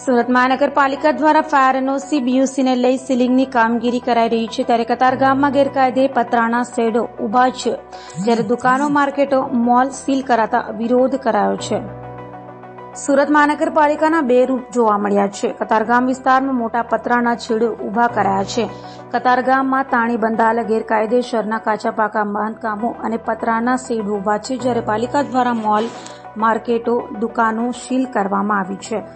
સુરત મહાનગરપાલિકા દ્વારા fire NOC બીયુસીને લઈ સીલિંગની કામગીરી કરાઈ રહી છે, ત્યારે કતારગામમાં ગેરકાયદે પતરાના શેડો ઉભા છે, જ્યારે દુકાનો, માર્કેટો, મોલ સીલ કરાતા વિરોધ કરાયો છે. સુરત મહાનગરપાલિકાના બે રૂપ જોવા મળ્યા છે. કતારગામ વિસ્તારમાં મોટા પતરાના શેડો ઉભા કરાયા છે. કતારગામમાં તાણી બંધાયેલા ગેરકાયદેસરના કાચા પાકા બાંધકામો અને પતરાના શેડ ઉભા છે, જ્યારે પાલિકા દ્વારા મોલ, માર્કેટો, દુકાનો સીલ કરવામાં આવી છે.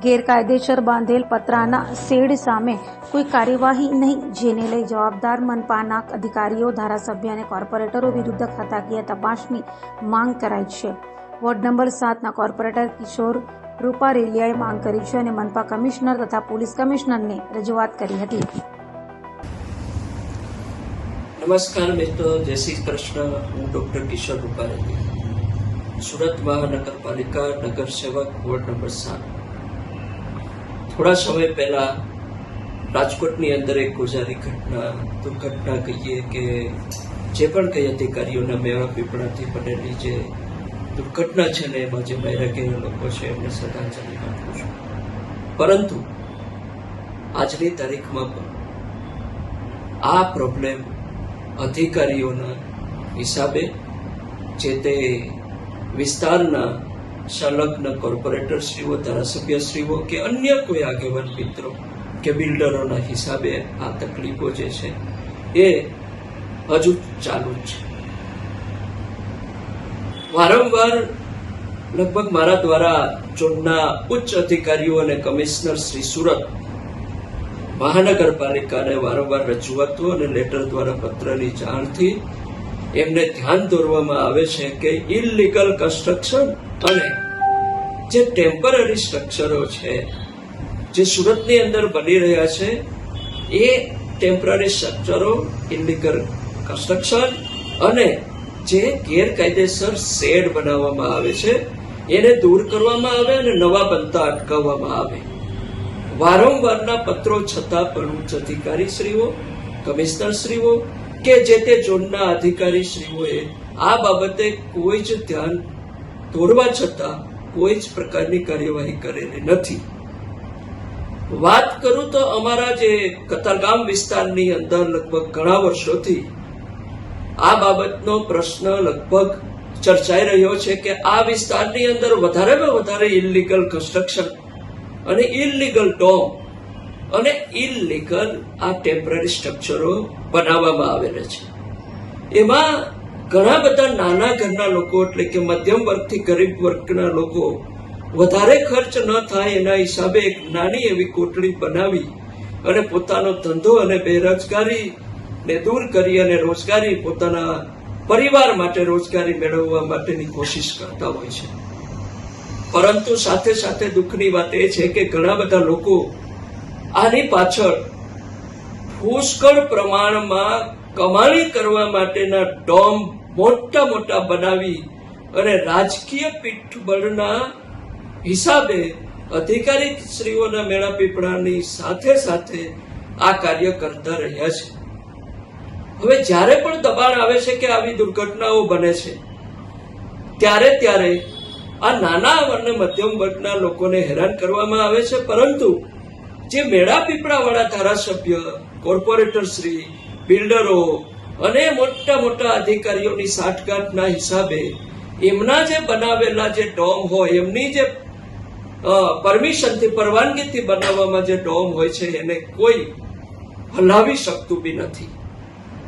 ગેરકાયદેસર બાંધેલ પતરાના શેડ સામે કોઈ કાર્યવાહી નહીં, જેને લઈ જવાબદાર મનપાના અધિકારીઓ, ધારાસભ્ય અને કોર્પોરેટરો વિરુદ્ધ ખાતાકીય તપાસની માંગ કરાઈ છે. વોર્ડ નંબર 7ના કોર્પોરેટર કિશોર રૂપારેલિયાએ માંગ કરી છે અને મનપા કમિશનર તથા પોલીસ કમિશનરને રજૂઆત કરી હતી. નમસ્કાર મિત્રો, જય શ્રી કૃષ્ણ. હું ડોક્ટર કિશોર રૂપારેલિયા, સુરત મહાનગરપાલિકા નગર સેવક, વોર્ડ નંબર 7. થોડા સમય પહેલા રાજકોટની અંદર એક ગોઝારી દુર્ઘટના કહીએ કે જે પણ કઈ અધિકારીઓના મેળા પીપળાથી બનેલી જે દુર્ઘટના છે ને, એમાં જે માર્યા ગયેલા લોકો છે એમને શ્રદ્ધાંજલિ આપું છું. પરંતુ આજની તારીખમાં પણ આ પ્રોબ્લેમ અધિકારીઓના હિસાબે જે તે વિસ્તારના સંલગ્ન કોર્પોરેટરશ્રીઓ, ધારાસભ્યશ્રીઓ કે અન્ય કોઈ આગેવાન મિત્રો કે બિલ્ડરોના હિસાબે આ તકલીફો જે છે એ હજુ ચાલુ જ છે. વારંવાર લગભગ મારા દ્વારા ઝોનના ઉચ્ચ અધિકારીઓ અને કમિશનર શ્રી સુરત મહાનગરપાલિકાને વારંવાર રજૂઆતો અને લેટર દ્વારા પત્રની જાણથી એમને ધ્યાન દોરવામાં આવે છે કે ઇલીગલ કન્સ્ટ્રક્શન અને જે ટેમ્પરરી સ્ટ્રક્ચરો છે જે સુરતની અંદર બની રહ્યા છે, એ ટેમ્પરરી સ્ટ્રક્ચરો, ઇલીગલ કન્સ્ટ્રક્શન અને જે ગેરકાયદેસર શેડ બનાવવામાં આવે છે એને દૂર કરવામાં આવે અને નવા બનતા અટકાવવામાં આવે. વારંવારના પત્રો છતાં પણ ઉચ્ચ અધિકારીશ્રીઓ, કમિશનરશ્રીઓ કે જે તે ઝોનના અધિકારીશ્રીઓએ આ બાબતે કોઈ જ ધ્યાન દોરવા છતાં કોઈ જ પ્રકારની કાર્યવાહી કરેલી નથી. વાત કરું તો અમારા જે કતારગામ વિસ્તારની અંદર લગભગ ઘણા વર્ષોથી આ બાબતનો પ્રશ્ન લગભગ ચર્ચાઈ રહ્યો છે કે આ વિસ્તારની અંદર વધારેમાં વધારે ઇલીગલ કન્સ્ટ્રક્શન અને ઇલીગલ ડોમ અને ઇલીગલ આ ટેમ્પરરી સ્ટ્રક્ચરો બનાવવામાં આવેલા છે. એમાં ઘણા બધા નાના ઘરના લોકો, એટલે કે મધ્યમ વર્ગથી ગરીબ વર્ગના લોકો વધારે ખર્ચ ન થાય એના હિસાબે એક નાની એવી કોટડી બનાવી અને પોતાનો ધંધો અને બેરોજગારી ને દૂર કરી અને રોજગારી, પોતાના પરિવાર માટે રોજગારી મેળવવા માટેની કોશિશ કરતા હોય છે. પરંતુ સાથે સાથે દુઃખની વાત એ છે કે ઘણા બધા લોકો આની પાછળ પુષ્કળ પ્રમાણમાં કમાણી કરવા માટેના ડોમ મોટા મોટા બનાવી અને રાજકીય પીઠબળના હિસાબે અધિકારીશ્રીઓના મેળા પીપળાની સાથે સાથે આ કાર્ય કરતા રહ્યા છે. હવે જ્યારે પણ દબાણ આવે છે કે આવી દુર્ઘટનાઓ બને છે, ત્યારે આ નાના અને મધ્યમ વર્ગના લોકોને હેરાન કરવામાં આવે છે. પરંતુ જે મેળા પીપળા વાળા ધારાસભ્ય, કોર્પોરેટરશ્રી, બિલ્ડરો અને મોટા મોટા અધિકારીઓની સાઠગાંઠના હિસાબે એમના જે બનાવેલા જે ડોમ હોય, એમની જે પરમિશનથી, પરવાનગીથી બનાવવામાં જે ડોમ હોય છે એને કોઈ હલાવી શકતું બી નથી.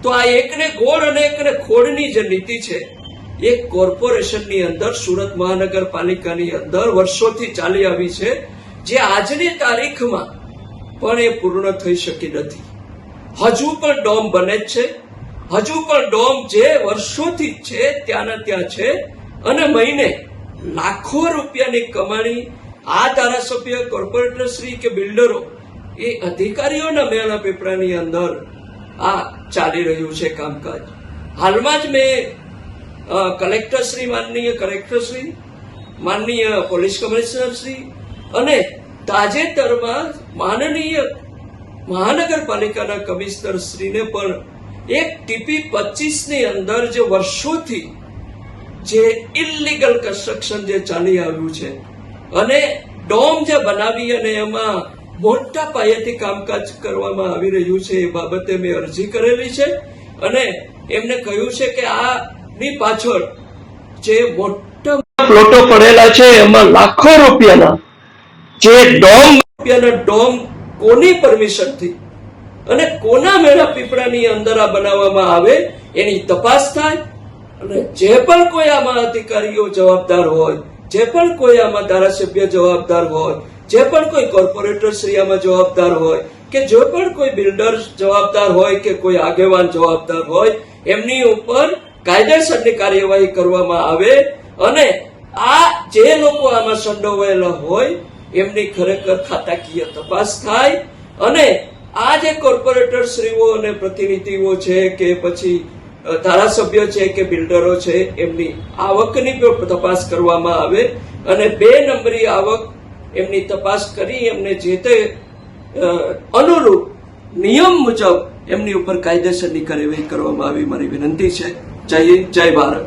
તો આ એકને ગોળ અને એકને ખોડની જે નીતિ છે એ કોર્પોરેશનની અંદર, સુરત મહાનગરપાલિકાની અંદર વર્ષોથી ચાલી આવી છે, જે આજની તારીખમાં પણ એ પૂર્ણ થઈ શકી નથી. હજુ પણ ડોમ બને જ છે, હજુ પણ ડોમ જે વર્ષોથી છે ત્યાંના ત્યાં છે અને મહિને લાખો રૂપિયાની કમાણી આ ધારાસભ્ય, કોર્પોરેટરશ્રી કે બિલ્ડરો, એ અધિકારીઓના મેળા પીપળાની અંદર આ ચાલી રહ્યું છે કામકાજ. હાલમાં જ મેં કલેક્ટરશ્રી, માનનીય કલેક્ટરશ્રી, માનનીય પોલીસ કમિશનરશ્રી અને તાજેતરમાં માનનીય મહાનગરપાલિકાના કમિશનરશ્રીને પણ એક ટીપી 25ની અંદર જે વર્ષોથી જે ઇલીગલ કન્સ્ટ્રક્શન જે ચાલી આવ્યું છે અને ડોમ જે બનાવી અને એમાં મોટા પાયેથી કામકાજ કરવામાં આવી રહ્યું છે એ બાબતે મેં અરજી કરેલી છે અને એમને કહ્યું છે કે આની પાછળ જે મોટા પ્લોટો પડેલા છે એમાં લાખો રૂપિયાના જે ડોમ કોની પરમિશનથી અને કોના મેળા પીપળાની અંદર આ બનાવવામાં આવે એની તપાસ થાય અને જે પણ કોઈ આમાં અધિકારીઓ જવાબદાર હોય, જે પણ કોઈ આમાં ધારાસભ્ય જવાબદાર હોય, જે પણ કોઈ કોર્પોરેટર શ્રી આમાં જવાબદાર હોય કે જે પણ કોઈ બિલ્ડર જવાબદાર હોય કે કોઈ આગેવાન જવાબદાર હોય, એમની ઉપર કાયદેસરની કાર્યવાહી કરવામાં આવે અને આ જે લોકો આમાં સંડોવાયેલા હોય એમની ખરેખર ખાતાકીય તપાસ થાય અને આ જે કોર્પોરેટર શ્રીઓ અને પ્રતિનિધિઓ છે કે પછી ધારાસભ્ય છે કે બિલ્ડરો છે એમની આવકની તપાસ કરવામાં આવે અને 2 નંબરી આવક એમની તપાસ કરી એમને જે તે અનુરૂપ નિયમ મુજબ એમની ઉપર કાયદેસરની કાર્યવાહી કરવામાં આવી મારી વિનંતી છે. જય હિન્દ, જય ભારત.